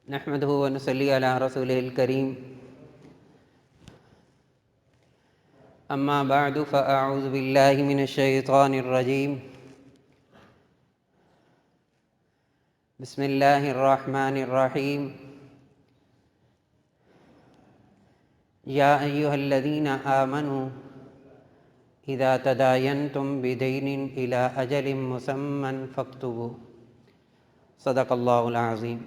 نحمده ونصلي على رسوله الكريم أما بعد فأعوذ بالله من الشيطان الرجيم بسم الله الرحمن الرحيم يا أيها الذين آمنوا إذا تداينتم بدين إلى أجل مسمى فاكتبوا صدق الله العظيم۔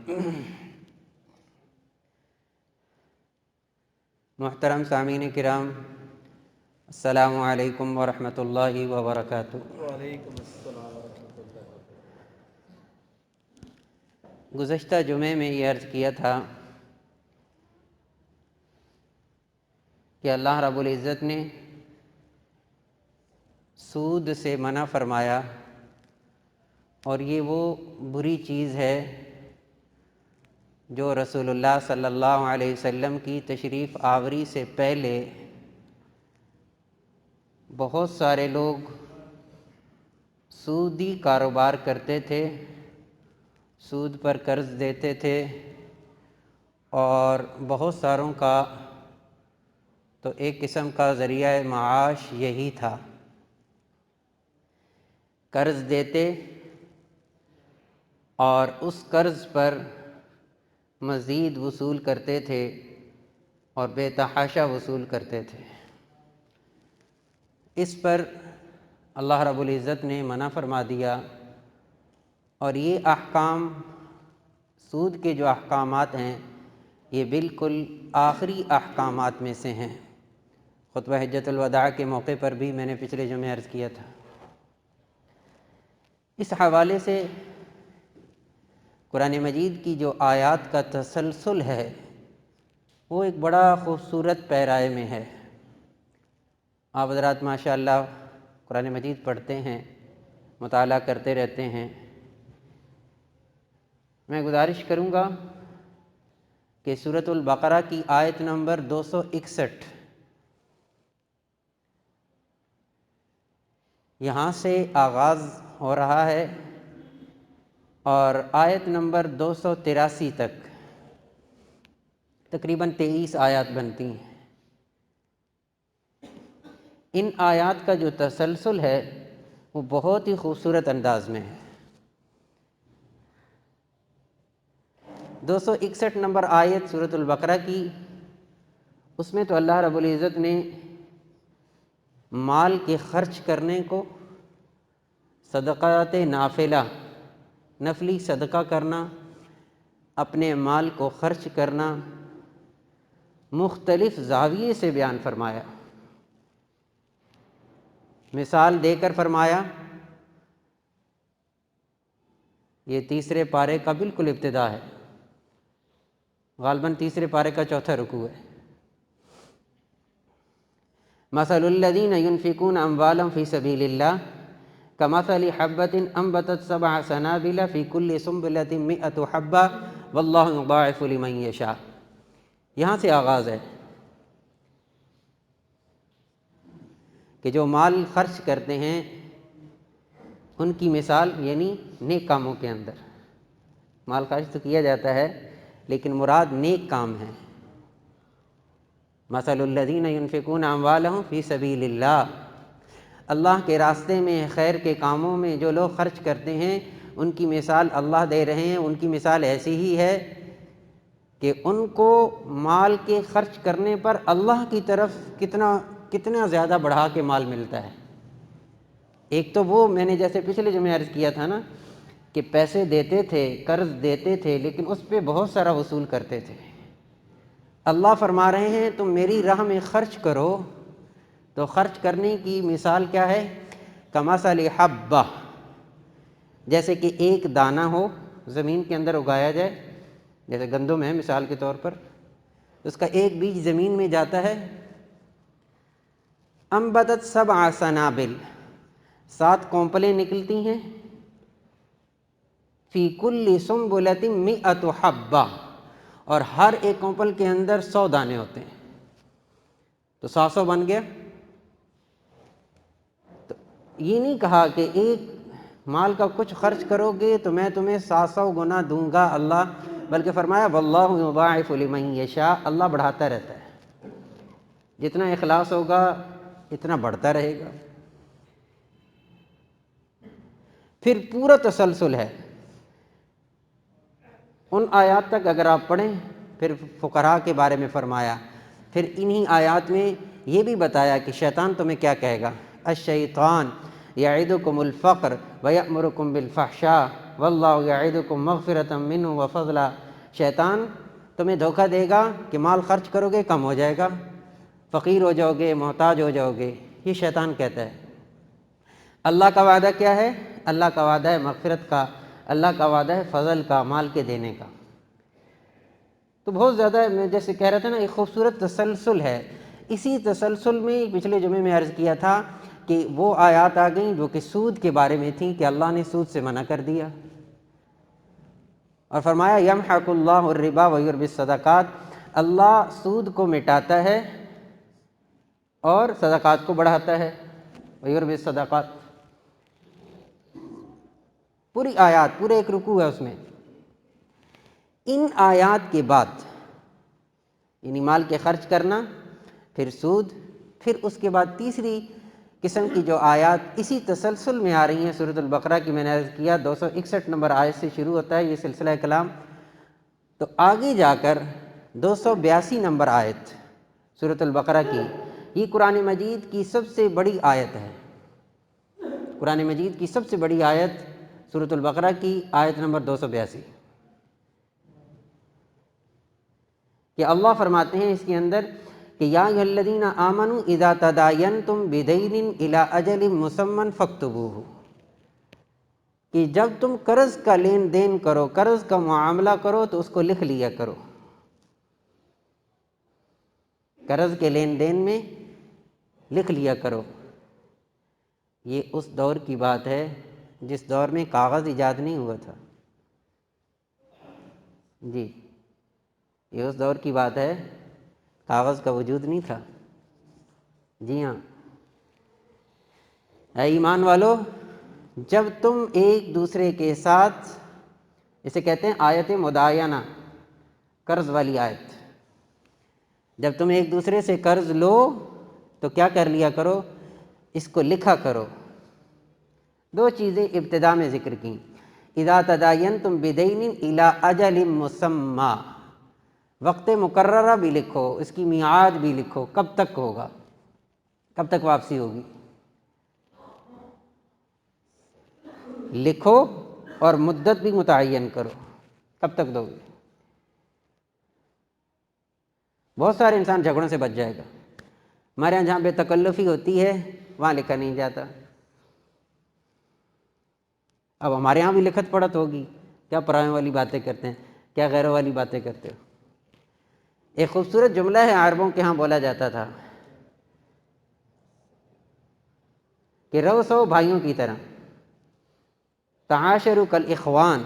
محترم سامعین کرام، السلام علیکم ورحمۃ اللہ وبرکاتہ۔ وعلیکم السلام ورحمۃ اللہ وبرکاتہ۔ گزشتہ جمعے میں یہ عرض کیا تھا کہ اللہ رب العزت نے سود سے منع فرمایا، اور یہ وہ بری چیز ہے جو رسول اللہ صلی اللہ علیہ وسلم کی تشریف آوری سے پہلے بہت سارے لوگ سودی کاروبار کرتے تھے، سود پر قرض دیتے تھے، اور بہت ساروں کا تو ایک قسم کا ذریعہ معاش یہی تھا۔ قرض دیتے اور اس قرض پر مزید وصول کرتے تھے اور بے تحاشا وصول کرتے تھے۔ اس پر اللہ رب العزت نے منع فرما دیا، اور یہ احکام، سود کے جو احکامات ہیں، یہ بالکل آخری احکامات میں سے ہیں۔ خطبہ حجۃ الوداع کے موقع پر بھی میں نے پچھلے جمعے عرض کیا تھا۔ اس حوالے سے قرآن مجید کی جو آیات کا تسلسل ہے وہ ایک بڑا خوبصورت پیرائے میں ہے۔ آپ حضرات ماشاء اللہ قرآن مجید پڑھتے ہیں، مطالعہ کرتے رہتے ہیں۔ میں گزارش کروں گا کہ سورۃ البقرہ کی آیت نمبر 261 یہاں سے آغاز ہو رہا ہے، اور آیت نمبر 283 تک تقریباً 23 آیات بنتی ہیں۔ ان آیات کا جو تسلسل ہے وہ بہت ہی خوبصورت انداز میں ہے۔ 261 نمبر آیت سورۃ البقرہ کی، اس میں تو اللہ رب العزت نے مال کے خرچ کرنے کو، صدقات نافلہ، نفلی صدقہ کرنا، اپنے مال کو خرچ کرنا، مختلف زاویے سے بیان فرمایا، مثال دے کر فرمایا۔ یہ تیسرے پارے کا بالکل ابتدا ہے، غالباً تیسرے پارے کا چوتھا رکوع ہے۔ مثل الذین ينفقون اموالهم فی سبیل اللہ کمثل حبۃ انبتت 7 سنابل فی کل سنبلۃ 100 حبۃ واللہ یضاعف لمن یشاء۔ یہاں سے آغاز ہے کہ جو مال خرچ کرتے ہیں ان کی مثال، یعنی نیک کاموں کے اندر مال خرچ تو کیا جاتا ہے لیکن مراد نیک کام ہے۔ مثل الذین ينفقون اموالهم فی سبیل اللہ، اللہ کے راستے میں، خیر کے کاموں میں جو لوگ خرچ کرتے ہیں ان کی مثال اللہ دے رہے ہیں۔ ان کی مثال ایسی ہی ہے کہ ان کو مال کے خرچ کرنے پر اللہ کی طرف کتنا زیادہ بڑھا کے مال ملتا ہے۔ ایک تو وہ میں نے جیسے پچھلے جمعے عرض کیا تھا نا کہ پیسے دیتے تھے، قرض دیتے تھے، لیکن اس پہ بہت سارا وصول کرتے تھے۔ اللہ فرما رہے ہیں تم میری راہ میں خرچ کرو، تو خرچ کرنے کی مثال کیا ہے؟ کمثل حبہ، جیسے کہ ایک دانہ ہو، زمین کے اندر اگایا جائے، جیسے گندم ہے مثال کے طور پر، اس کا ایک بیج زمین میں جاتا ہے، انبتت 7 سنابل، 7 کونپلیں نکلتی ہیں، فی کل سنبلۃ 100 حبہ، اور ہر ایک کونپل کے اندر 100 دانے ہوتے ہیں، تو 100 بن گیا۔ تو یہ نہیں کہا کہ ایک مال کا کچھ خرچ کرو گے تو میں تمہیں 700 گنا دوں گا اللہ، بلکہ فرمایا واللہ یضاعف لمن یشاء، اللہ بڑھاتا رہتا ہے، جتنا اخلاص ہوگا اتنا بڑھتا رہے گا۔ پھر پورا تسلسل ہے ان آیات تک اگر آپ پڑھیں، پھر فقراء کے بارے میں فرمایا، پھر انہی آیات میں یہ بھی بتایا کہ شیطان تمہیں کیا کہے گا، الشیطان یعدکم الفقر ویأمرکم بالفحشاء واللہ یعدکم مغفرۃ منہ وفضلا، شیطان تمہیں دھوکہ دے گا کہ مال خرچ کرو گے کم ہو جائے گا، فقیر ہو جاؤ گے، محتاج ہو جاؤ گے، یہ شیطان کہتا ہے۔ اللہ کا وعدہ کیا ہے؟ اللہ کا وعدہ ہے مغفرت کا، اللہ کا وعدہ ہے فضل کا، مال کے دینے کا۔ تو بہت زیادہ میں جیسے کہہ رہا تھا نا، ایک خوبصورت تسلسل ہے۔ اسی تسلسل میں پچھلے جمعے میں عرض کیا تھا کہ وہ آیات آ گئیں جو کہ سود کے بارے میں تھیں، کہ اللہ نے سود سے منع کر دیا اور فرمایا یمحق اللہ الربا ویربی الصدقات، اللہ سود کو مٹاتا ہے اور صدقات کو بڑھاتا ہے، ویربی الصدقات، پوری آیات، پورے ایک رکوع ہے اس میں۔ ان آیات کے بعد یعنی مال کے خرچ کرنا، پھر سود، پھر اس کے بعد تیسری قسم کی جو آیات اسی تسلسل میں آ رہی ہیں سورۃ البقرہ کی، میں نے عرض کیا 261 نمبر آیت سے شروع ہوتا ہے یہ سلسلہ کلام، تو آگے جا کر 282 نمبر آیت سورۃ البقرہ کی، یہ قرآن مجید کی سب سے بڑی آیت ہے۔ قرآن مجید کی سب سے بڑی آیت سورۃ البقرہ کی آیت نمبر 282، کہ اللہ فرماتے ہیں اس کے اندر کہ یا ایھا الذین آمنوا اذا تداینتم بدین الی اجل مسمی فاکتبوہ، کہ جب تم قرض کا لین دین کرو، قرض کا معاملہ کرو تو اس کو لکھ لیا کرو۔ قرض کے لین دین میں لکھ لیا کرو۔ یہ اس دور کی بات ہے جس دور میں کاغذ ایجاد نہیں ہوا تھا، جی یہ اس دور کی بات ہے، کاغذ کا وجود نہیں تھا۔ جی ہاں، اے ایمان والو، جب تم ایک دوسرے کے ساتھ، اسے کہتے ہیں آیت مداینہ، قرض والی آیت، جب تم ایک دوسرے سے قرض لو تو کیا کر لیا کرو، اس کو لکھا کرو۔ دو چیزیں ابتدا میں ذکر کیں، اذا تداینتم بدین الی اجل مسمی، وقت مقررہ بھی لکھو، اس کی میعاد بھی لکھو، کب تک ہوگا، کب تک واپسی ہوگی، لکھو، اور مدت بھی متعین کرو، کب تک دو گے۔ بہت سارے انسان جھگڑوں سے بچ جائے گا، ہمارے یہاں جہاں بے تکلفی ہوتی ہے وہاں لکھا نہیں جاتا۔ اب ہمارے یہاں بھی لکھت پڑھت ہوگی، کیا پرائے والی باتیں کرتے ہیں، کیا غیروں والی باتیں کرتے ہو۔ ایک خوبصورت جملہ ہے عربوں کے ہاں بولا جاتا تھا کہ رہو سو بھائیوں کی طرح، تعاشروا کالاخوان،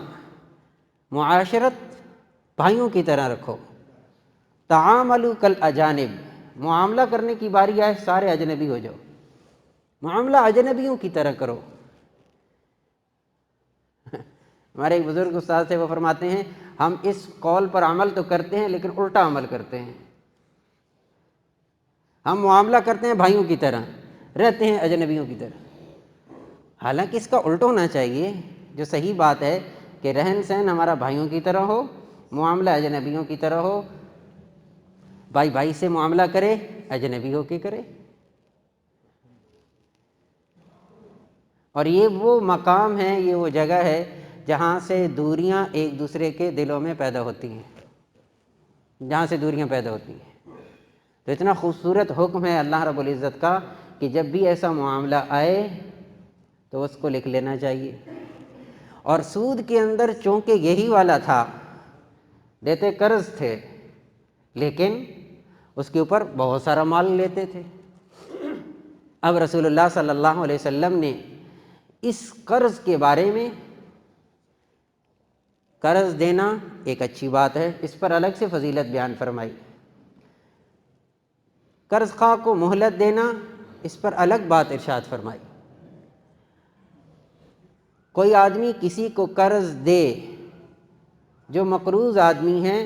معاشرت بھائیوں کی طرح رکھو، تعاملوا کالاجانب، معاملہ کرنے کی باری آئے سارے اجنبی ہو جاؤ، معاملہ اجنبیوں کی طرح کرو۔ ہمارے ایک بزرگ استاد تھے، وہ فرماتے ہیں ہم اس قول پر عمل تو کرتے ہیں لیکن الٹا عمل کرتے ہیں۔ ہم معاملہ کرتے ہیں بھائیوں کی طرح، رہتے ہیں اجنبیوں کی طرح، حالانکہ اس کا الٹا ہونا چاہیے۔ جو صحیح بات ہے کہ رہن سہن ہمارا بھائیوں کی طرح ہو، معاملہ اجنبیوں کی طرح ہو، بھائی بھائی سے معاملہ کرے، اجنبی ہو کے کرے۔ اور یہ وہ مقام ہے، یہ وہ جگہ ہے جہاں سے دوریاں ایک دوسرے کے دلوں میں پیدا ہوتی ہیں، جہاں سے دوریاں پیدا ہوتی ہیں۔ تو اتنا خوبصورت حکم ہے اللہ رب العزت کا کہ جب بھی ایسا معاملہ آئے تو اس کو لکھ لینا چاہیے۔ اور سود کے اندر چونکہ یہی والا تھا، دیتے قرض تھے لیکن اس کے اوپر بہت سارا مال لیتے تھے۔ اب رسول اللہ صلی اللہ علیہ وسلم نے اس قرض کے بارے میں، قرض دینا ایک اچھی بات ہے، اس پر الگ سے فضیلت بیان فرمائی۔ قرض خواہ کو مہلت دینا، اس پر الگ بات ارشاد فرمائی۔ کوئی آدمی کسی کو قرض دے، جو مقروض آدمی ہے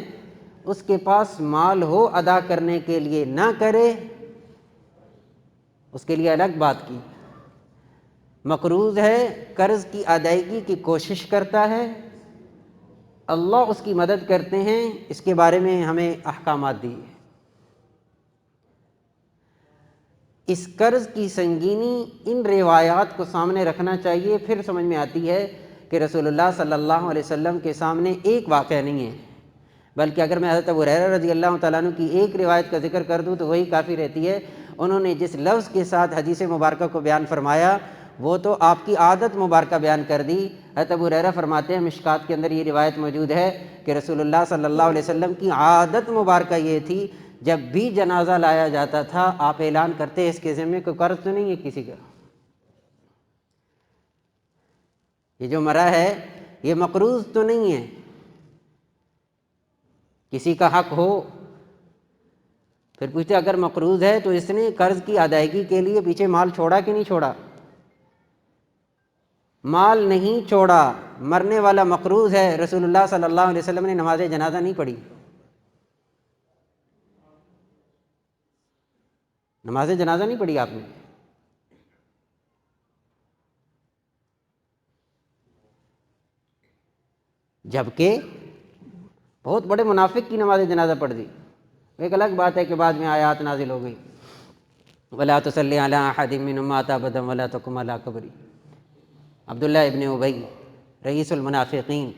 اس کے پاس مال ہو ادا کرنے کے لیے نہ کرے، اس کے لیے الگ بات کی۔ مقروض ہے، قرض کی ادائیگی کی کوشش کرتا ہے، اللہ اس کی مدد کرتے ہیں، اس کے بارے میں ہمیں احکامات دیے۔ اس قرض کی سنگینی ان روایات کو سامنے رکھنا چاہیے، پھر سمجھ میں آتی ہے کہ رسول اللہ صلی اللہ علیہ وسلم کے سامنے ایک واقعہ نہیں ہے، بلکہ اگر میں حضرت ابو ہریرہ رضی اللہ تعالیٰ عنہ کی ایک روایت کا ذکر کر دوں تو وہی کافی رہتی ہے۔ انہوں نے جس لفظ کے ساتھ حدیث مبارکہ کو بیان فرمایا وہ تو آپ کی عادت مبارکہ بیان کر دی۔ حضرت ابو ہریرہ فرماتے ہیں، مشکات کے اندر یہ روایت موجود ہے کہ رسول اللہ صلی اللہ علیہ وسلم کی عادت مبارکہ یہ تھی، جب بھی جنازہ لایا جاتا تھا آپ اعلان کرتے اس کے ذمے کوئی قرض تو نہیں ہے کسی کا، یہ جو مرا ہے یہ مقروض تو نہیں ہے، کسی کا حق ہو۔ پھر پوچھتے اگر مقروض ہے تو اس نے قرض کی ادائیگی کے لیے پیچھے مال چھوڑا کہ نہیں چھوڑا؟ مال نہیں چھوڑا، مرنے والا مقروض ہے۔ رسول اللہ صلی اللہ علیہ وسلم نے نماز جنازہ نہیں پڑھی، نماز جنازہ نہیں پڑھی آپ نے۔ جبکہ بہت بڑے منافق کی نماز جنازہ پڑھ دی۔ ایک الگ بات ہے کہ بعد میں آیات نازل ہو گئی، وَلَا تُصَلِّ عَلَىٰ أَحَدٍ مِّنْهُم مَّاتَ أَبَدًا وَلَا تَقُمْ عَلَىٰ قَبْرِهِ۔ عبداللہ ابن ابی رئیس المنافقین،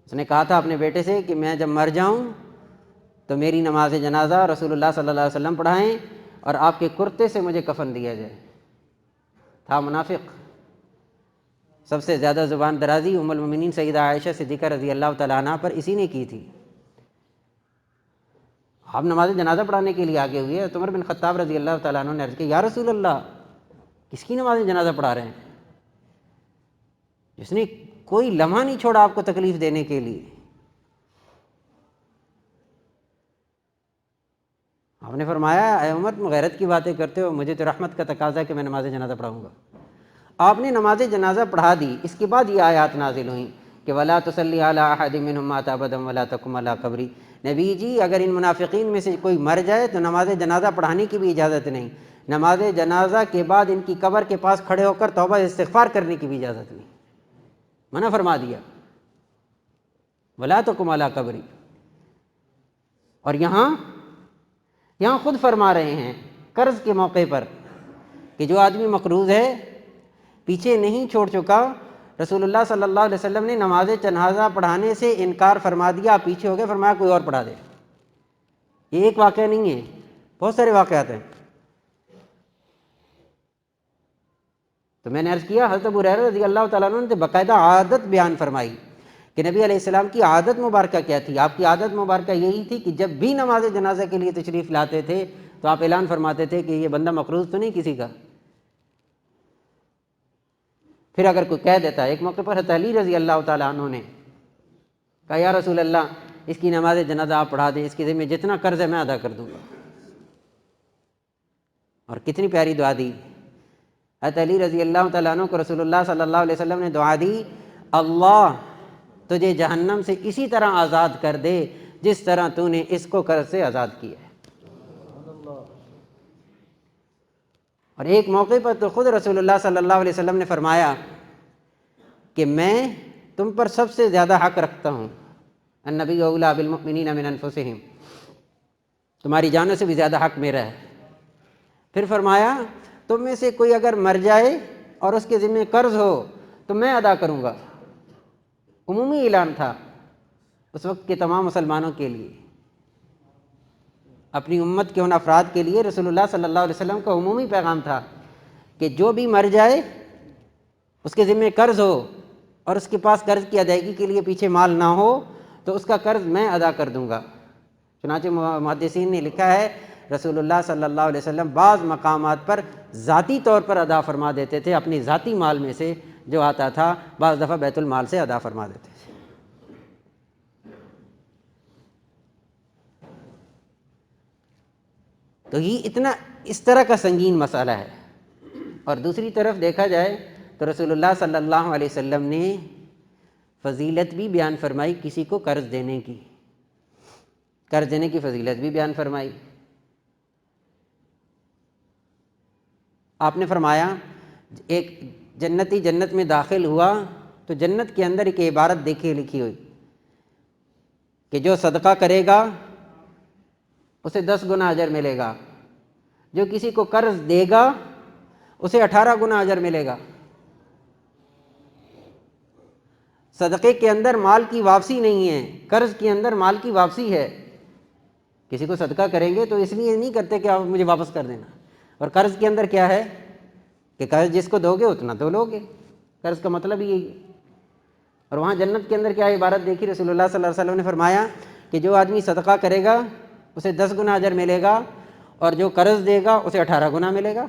اس نے کہا تھا اپنے بیٹے سے کہ میں جب مر جاؤں تو میری نماز جنازہ رسول اللہ صلی اللہ علیہ وسلم پڑھائیں اور آپ کے کرتے سے مجھے کفن دیا جائے۔ تھا منافق۔ سب سے زیادہ زبان درازی ام المؤمنین سیدہ عائشہ صدیقہ رضی اللہ تعالیٰ عنہ پر اسی نے کی تھی۔ آپ نماز جنازہ پڑھانے کے لیے آگے ہوئے، عمر بن خطاب رضی اللہ تعالیٰ عنہ نے عرض کیا، یا رسول اللہ کس کی نماز جنازہ پڑھا رہے ہیں، جس نے کوئی لمحہ نہیں چھوڑا آپ کو تکلیف دینے کے لیے۔ آپ نے فرمایا اے عمر تم غیرت کی باتیں کرتے ہو، مجھے تو رحمت کا تقاضا ہے کہ میں نماز جنازہ پڑھاؤں گا۔ آپ نے نماز جنازہ پڑھا دی، اس کے بعد یہ آیات نازل ہوئیں کہ وَلَا تُصَلِّ عَلَىٰ أَحَدٍ مِّنْهُم مَّاتَ أَبَدًا وَلَا تَقُمْ عَلَىٰ قَبْرِهِ۔ نبی جی اگر ان منافقین میں سے کوئی مر جائے تو نماز جنازہ پڑھانے کی بھی اجازت نہیں، نماز جنازہ کے بعد ان کی قبر کے پاس کھڑے ہو کر توبہ استغفار کرنے کی بھی اجازت نہیں، منع فرما دیا، وَلَا تَقُمْ عَلَىٰ قَبْرِهِ۔ اور یہاں خود فرما رہے ہیں قرض کے موقع پر کہ جو آدمی مقروض ہے پیچھے نہیں چھوڑ چکا، رسول اللہ صلی اللہ علیہ وسلم نے نماز جنازہ پڑھانے سے انکار فرما دیا، آپ پیچھے ہو گئے، فرمایا کوئی اور پڑھا دے۔ یہ ایک واقعہ نہیں ہے، بہت سارے واقعات ہیں۔ تو میں نے عرض کیا حضرت ابو ہریرہ رضی اللہ تعالیٰ عنہ نے باقاعدہ عادت بیان فرمائی کہ نبی علیہ السلام کی عادت مبارکہ کیا تھی۔ آپ کی عادت مبارکہ یہی تھی کہ جب بھی نماز جنازہ کے لیے تشریف لاتے تھے تو آپ اعلان فرماتے تھے کہ یہ بندہ مقروض تو نہیں کسی کا۔ پھر اگر کوئی کہہ دیتا ہے، ایک موقع پر حضرت علی رضی اللہ تعالیٰ عنہ نے کہا یا رسول اللہ اس کی نماز جنازہ آپ پڑھا دیں، اس کے ذمہ جتنا قرض ہے میں ادا کر دوں گا۔ اور کتنی پیاری دعا دی حضرت علی رضی اللہ تعالیٰ عنہ کو، رسول اللہ صلی اللہ علیہ وسلم نے دعا دی، اللہ تجھے جہنم سے اسی طرح آزاد کر دے جس طرح تو نے اس کو قرض سے آزاد کیا ہے۔ اور ایک موقع پر تو خود رسول اللہ صلی اللہ علیہ وسلم نے فرمایا کہ میں تم پر سب سے زیادہ حق رکھتا ہوں، النبی اولیٰ بالمؤمنین من انفسہم، تمہاری جانوں سے بھی زیادہ حق میرا ہے۔ پھر فرمایا تم میں سے کوئی اگر مر جائے اور اس کے ذمہ قرض ہو تو میں ادا کروں گا۔ عمومی اعلان تھا اس وقت کے تمام مسلمانوں کے لیے، اپنی امت کے ان افراد کے لیے رسول اللہ صلی اللہ علیہ وسلم کا عمومی پیغام تھا کہ جو بھی مر جائے اس کے ذمہ قرض ہو اور اس کے پاس قرض کی ادائیگی کے لیے پیچھے مال نہ ہو تو اس کا قرض میں ادا کر دوں گا۔ چنانچہ محدثین نے لکھا ہے رسول اللہ صلی اللہ علیہ وسلم بعض مقامات پر ذاتی طور پر ادا فرما دیتے تھے، اپنی ذاتی مال میں سے جو آتا تھا، بعض دفعہ بیت المال سے ادا فرما دیتے تھے۔ تو یہ اتنا اس طرح کا سنگین مسئلہ ہے اور دوسری طرف دیکھا جائے تو رسول اللہ صلی اللہ علیہ وسلم نے فضیلت بھی بیان فرمائی کسی کو قرض دینے کی، قرض دینے کی فضیلت بھی بیان فرمائی۔ آپ نے فرمایا ایک جنتی جنت میں داخل ہوا تو جنت کے اندر ایک عبارت دیکھی لکھی ہوئی کہ جو صدقہ کرے گا اسے 10 گنا اجر ملے گا، جو کسی کو قرض دے گا اسے 18 گنا اجر ملے گا۔ صدقے کے اندر مال کی واپسی نہیں ہے، قرض کے اندر مال کی واپسی ہے۔ کسی کو صدقہ کریں گے تو اس لیے نہیں کرتے کہ آپ مجھے واپس کر دینا، اور قرض کے اندر کیا ہے کہ قرض جس کو دو گے اتنا تو لو گے، قرض کا مطلب ہی یہی ہے۔ اور وہاں جنت کے اندر کیا عبارت دیکھی، رسول اللہ صلی اللہ علیہ وسلم نے فرمایا کہ جو آدمی صدقہ کرے گا اسے 10 گنا اجر ملے گا، اور جو قرض دے گا اسے 18 گنا ملے گا۔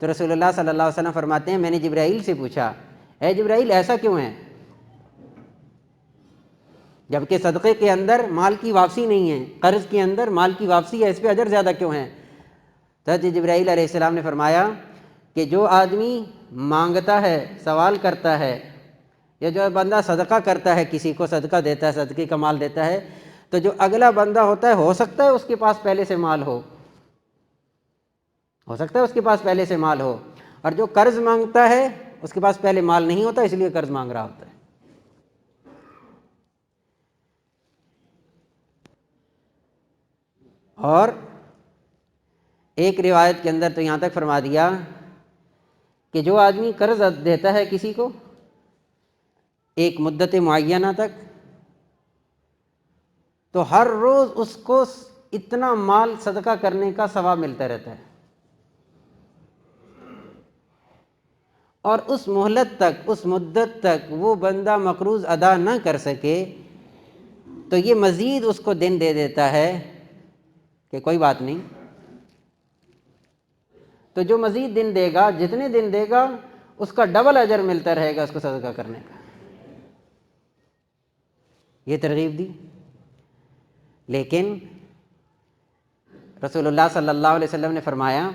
تو رسول اللہ صلی اللہ علیہ وسلم فرماتے ہیں میں نے جبرائیل سے پوچھا، اے جبرائیل ایسا کیوں ہے؟ جبکہ صدقے کے اندر مال کی واپسی نہیں ہے، قرض کے اندر مال کی واپسی ہے، اس پہ اجر زیادہ کیوں ہے؟ تو حضرت جبرائیل علیہ السلام نے فرمایا کہ جو آدمی مانگتا ہے، سوال کرتا ہے، یا جو بندہ صدقہ کرتا ہے، کسی کو صدقہ دیتا ہے، صدقے کا مال دیتا ہے، تو جو اگلا بندہ ہوتا ہے ہو سکتا ہے اس کے پاس پہلے سے مال ہو سکتا ہے اس کے پاس پہلے سے مال ہو، اور جو قرض مانگتا ہے اس کے پاس پہلے مال نہیں ہوتا، اس لیے قرض مانگ رہا ہوتا ہے۔ اور ایک روایت کے اندر تو یہاں تک فرما دیا کہ جو آدمی قرض دیتا ہے کسی کو ایک مدت معینہ تک، تو ہر روز اس کو اتنا مال صدقہ کرنے کا ثواب ملتا رہتا ہے، اور اس مہلت تک، اس مدت تک وہ بندہ مقروض ادا نہ کر سکے تو یہ مزید اس کو دن دے دیتا ہے کہ کوئی بات نہیں، تو جو مزید دن دے گا، جتنے دن دے گا اس کا ڈبل اجر ملتا رہے گا اس کو صدقہ کرنے کا۔ یہ ترغیب دی۔ لیکن رسول اللہ صلی اللہ علیہ وسلم نے فرمایا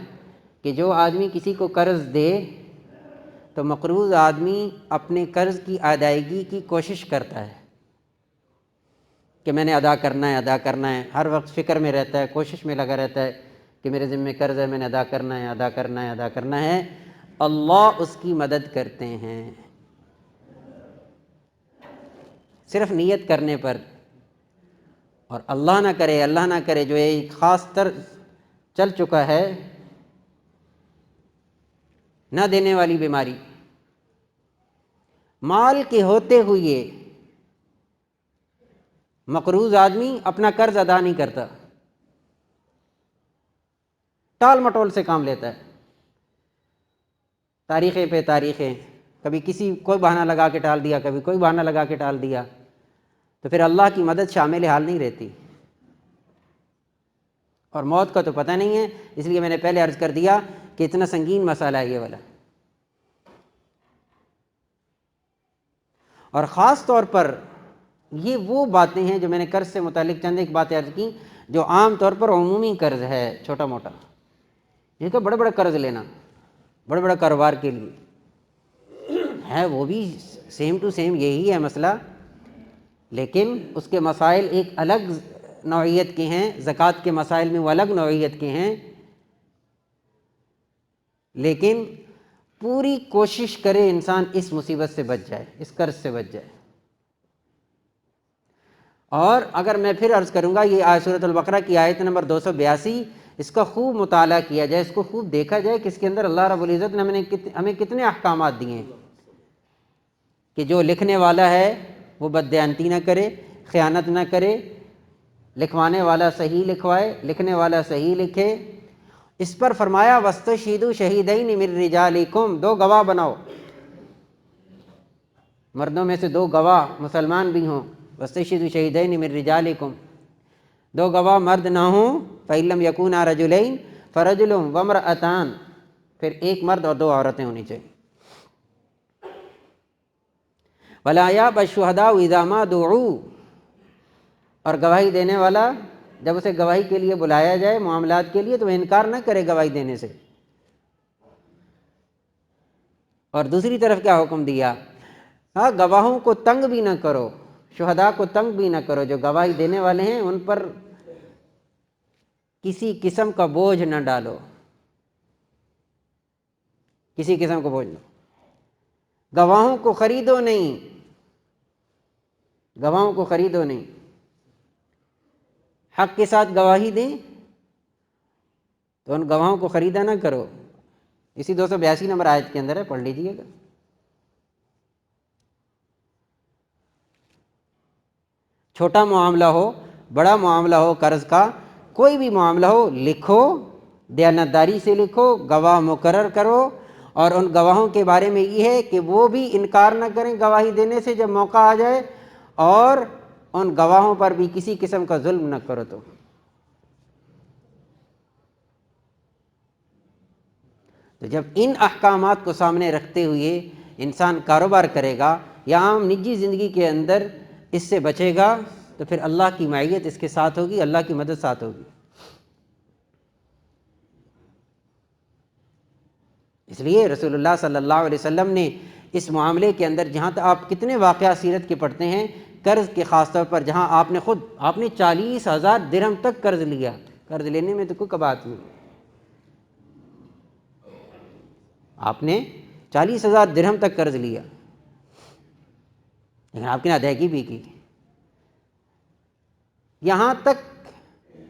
کہ جو آدمی کسی کو قرض دے تو مقروض آدمی اپنے قرض کی ادائیگی کی کوشش کرتا ہے کہ میں نے ادا کرنا ہے، ادا کرنا ہے، ہر وقت فکر میں رہتا ہے، کوشش میں لگا رہتا ہے کہ میرے ذمہ قرض ہے، میں نے ادا کرنا ہے، ادا کرنا ہے، ادا کرنا ہے۔ اللہ اس کی مدد کرتے ہیں صرف نیت کرنے پر۔ اور اللہ نہ کرے جو ایک خاص چل چکا ہے نہ دینے والی بیماری، مال کے ہوتے ہوئے مقروض آدمی اپنا قرض ادا نہیں کرتا، ٹال مٹول سے کام لیتا ہے، تاریخیں پہ تاریخیں، کبھی کسی کوئی بہانہ لگا کے ٹال دیا، کبھی کوئی بہانہ لگا کے ٹال دیا، تو پھر اللہ کی مدد شامل حال نہیں رہتی، اور موت کا تو پتہ نہیں ہے۔ اس لیے میں نے پہلے عرض کر دیا کہ اتنا سنگین مسئلہ ہے یہ والا، اور خاص طور پر یہ وہ باتیں ہیں جو میں نے قرض سے متعلق چند ایک باتیں عرض کی جو عام طور پر عمومی قرض ہے، چھوٹا موٹا، یہ تو بڑے بڑے قرض لینا بڑے بڑے کاروبار کے لیے ہے، وہ بھی سیم ٹو سیم یہی ہے مسئلہ، لیکن اس کے مسائل ایک الگ نوعیت کے ہیں، زکوٰۃ کے مسائل میں وہ الگ نوعیت کے ہیں، لیکن پوری کوشش کرے انسان اس مصیبت سے بچ جائے، اس قرض سے بچ جائے۔ اور اگر میں پھر عرض کروں گا، یہ سورۃ البقرہ کی آیت نمبر 282، اس کا خوب مطالعہ کیا جائے، اس کو خوب دیکھا جائے کہ اس کے اندر اللہ رب العزت نے ہمیں کتنے احکامات دیے ہیں کہ جو لکھنے والا ہے وہ بددیانتی نہ کرے، خیانت نہ کرے، لکھوانے والا صحیح لکھوائے، لکھنے والا صحیح لکھے۔ اس پر فرمایا وَاسْتَشْهِدُوا شَهِيدَيْنِ مِن رِجَالِكُمْ، 2 گواہ بناؤ، مردوں میں سے 2 گواہ مسلمان بھی ہوں، وَاسْتَشْهِدُوا شَهِيدَيْنِ مِن رِجَالِكُمْ، 2 گواہ مرد نہ ہوں، فَإِن لَّمْ يَكُونَا رَجُلَيْنِ فَرَجُلٌ وَامْرَأَتَانِ، پھر 1 مرد اور 2 عورتیں ہونی چاہیے۔ وَلَا يَأْبَ الشُّهَدَاءُ إِذَا مَا دُعُوا، اور گواہی دینے والا جب اسے گواہی کے لیے بلایا جائے معاملات کے لیے تو وہ انکار نہ کرے گواہی دینے سے۔ اور دوسری طرف کیا حکم دیا؟ ہاں، گواہوں کو تنگ بھی نہ کرو، شہداء کو تنگ بھی نہ کرو، جو گواہی دینے والے ہیں ان پر کسی قسم کا بوجھ نہ ڈالو، کسی قسم کا بوجھ نہ، گواہوں کو خریدو نہیں، گواہوں کو خریدو نہیں، حق کے ساتھ گواہی دیں تو ان گواہوں کو خریدا نہ کرو۔ اسی 282 نمبر آیت کے اندر ہے، پڑھ لیجیے گا۔ چھوٹا معاملہ ہو، بڑا معاملہ ہو، قرض کا کوئی بھی معاملہ ہو، لکھو، دیانتداری سے لکھو، گواہ مقرر کرو، اور ان گواہوں کے بارے میں یہ ہے کہ وہ بھی انکار نہ کریں گواہی دینے سے جب موقع آ جائے، اور ان گواہوں پر بھی کسی قسم کا ظلم نہ کرو۔ تو جب ان احکامات کو سامنے رکھتے ہوئے انسان کاروبار کرے گا یا عام نجی زندگی کے اندر اس سے بچے گا، تو پھر اللہ کی معیت اس کے ساتھ ہوگی، اللہ کی مدد ساتھ ہوگی۔ اس لیے رسول اللہ صلی اللہ علیہ وسلم نے اس معاملے کے اندر، جہاں تک آپ کتنے واقعات سیرت کے پڑھتے ہیں قرض کے، خاص طور پر جہاں آپ نے 40,000 درہم تک قرض لیا، قرض لینے میں تو کوئی بات نہیں، آپ نے 40,000 درہم تک قرض لیا، لیکن آپ نے ادائیگی بھی کی، یہاں تک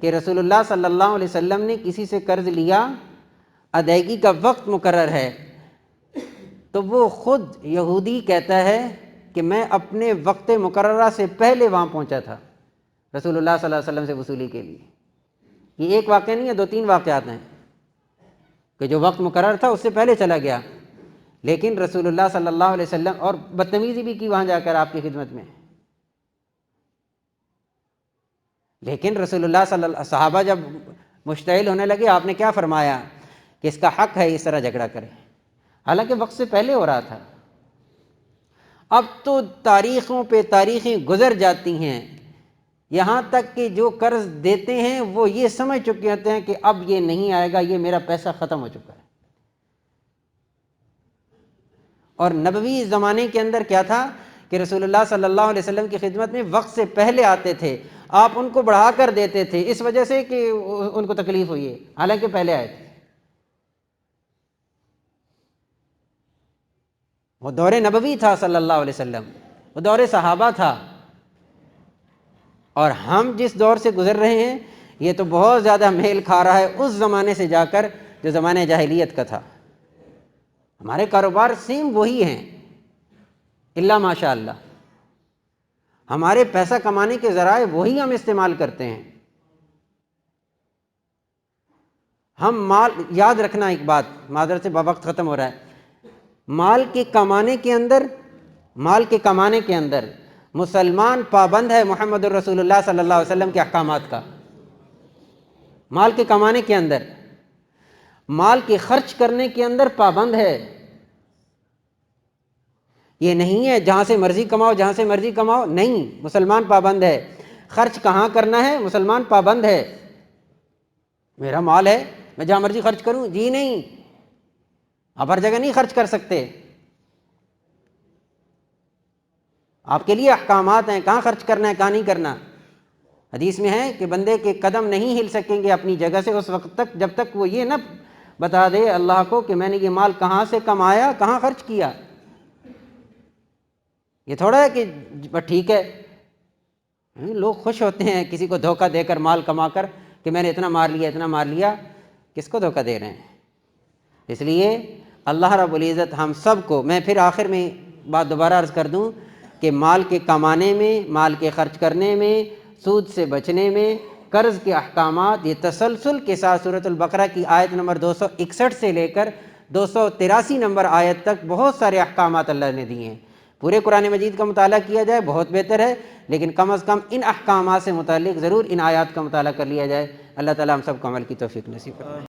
کہ رسول اللہ صلی اللہ علیہ وسلم نے کسی سے قرض لیا، ادائیگی کا وقت مقرر ہے، تو وہ خود یہودی کہتا ہے کہ میں اپنے وقت مقررہ سے پہلے وہاں پہنچا تھا رسول اللہ صلی اللہ علیہ وسلم سے وصولی کے لیے۔ یہ ایک واقعہ نہیں ہے، 2-3 واقعات ہیں کہ جو وقت مقرر تھا اس سے پہلے چلا گیا، لیکن رسول اللہ صلی اللہ علیہ وسلم، اور بدتمیزی بھی کی وہاں جا کر آپ کی خدمت میں، لیکن رسول اللہ صحابہ جب مشتعل ہونے لگے، آپ نے کیا فرمایا کہ اس کا حق ہے اس طرح جھگڑا کرے، حالانکہ وقت سے پہلے ہو رہا تھا۔ اب تو تاریخوں پہ تاریخیں گزر جاتی ہیں، یہاں تک کہ جو قرض دیتے ہیں وہ یہ سمجھ چکے ہوتے ہیں کہ اب یہ نہیں آئے گا، یہ میرا پیسہ ختم ہو چکا ہے۔ اور نبوی زمانے کے اندر کیا تھا کہ رسول اللہ صلی اللہ علیہ وسلم کی خدمت میں وقت سے پہلے آتے تھے، آپ ان کو بڑھا کر دیتے تھے اس وجہ سے کہ ان کو تکلیف ہوئی ہے، حالانکہ پہلے آئے تھے۔ وہ دور نبوی تھا صلی اللہ علیہ وسلم، وہ دور صحابہ تھا، اور ہم جس دور سے گزر رہے ہیں یہ تو بہت زیادہ میل کھا رہا ہے اس زمانے سے جا کر جو زمانہ جاہلیت کا تھا۔ ہمارے کاروبار سیم وہی ہیں، الا ماشاء اللہ، ہمارے پیسہ کمانے کے ذرائع وہی ہم استعمال کرتے ہیں۔ ہم مال، یاد رکھنا ایک بات، معذرت سے وقت ختم ہو رہا ہے، مال کے کمانے کے اندر مسلمان پابند ہے محمد الرسول اللہ صلی اللہ علیہ وسلم کے احکامات کا۔ مال کے کمانے کے اندر، مال کے خرچ کرنے کے اندر پابند ہے۔ یہ نہیں ہے جہاں سے مرضی کماؤ، جہاں سے مرضی کماؤ، نہیں، مسلمان پابند ہے۔ خرچ کہاں کرنا ہے، مسلمان پابند ہے۔ میرا مال ہے میں جہاں مرضی خرچ کروں، جی نہیں، آپ ہر جگہ نہیں خرچ کر سکتے، آپ کے لیے احکامات ہیں، کہاں خرچ کرنا ہے کہاں نہیں کرنا۔ حدیث میں ہے کہ بندے کے قدم نہیں ہل سکیں گے اپنی جگہ سے اس وقت تک جب تک وہ یہ نہ بتا دے اللہ کو کہ میں نے یہ مال کہاں سے کمایا، کہاں خرچ کیا۔ یہ تھوڑا ہے کہ بس ٹھیک ہے، لوگ خوش ہوتے ہیں کسی کو دھوکہ دے کر مال کما کر کہ میں نے اتنا مار لیا، اتنا مار لیا، کس کو دھوکہ دے رہے ہیں؟ اس لیے اللہ رب العزت ہم سب کو، میں پھر آخر میں بات دوبارہ عرض کر دوں کہ مال کے کمانے میں، مال کے خرچ کرنے میں، سود سے بچنے میں، قرض کے احکامات، یہ تسلسل کے ساتھ سورۃ البقرہ کی آیت نمبر 261 سے لے کر 283 نمبر آیت تک بہت سارے احکامات اللہ نے دیے ہیں۔ پورے قرآن مجید کا مطالعہ کیا جائے بہت بہتر ہے، لیکن کم از کم ان احکامات سے متعلق ضرور ان آیات کا مطالعہ کر لیا جائے۔ اللہ تعالی ہم سب کو عمل کی توفیق نصیب فرمائے۔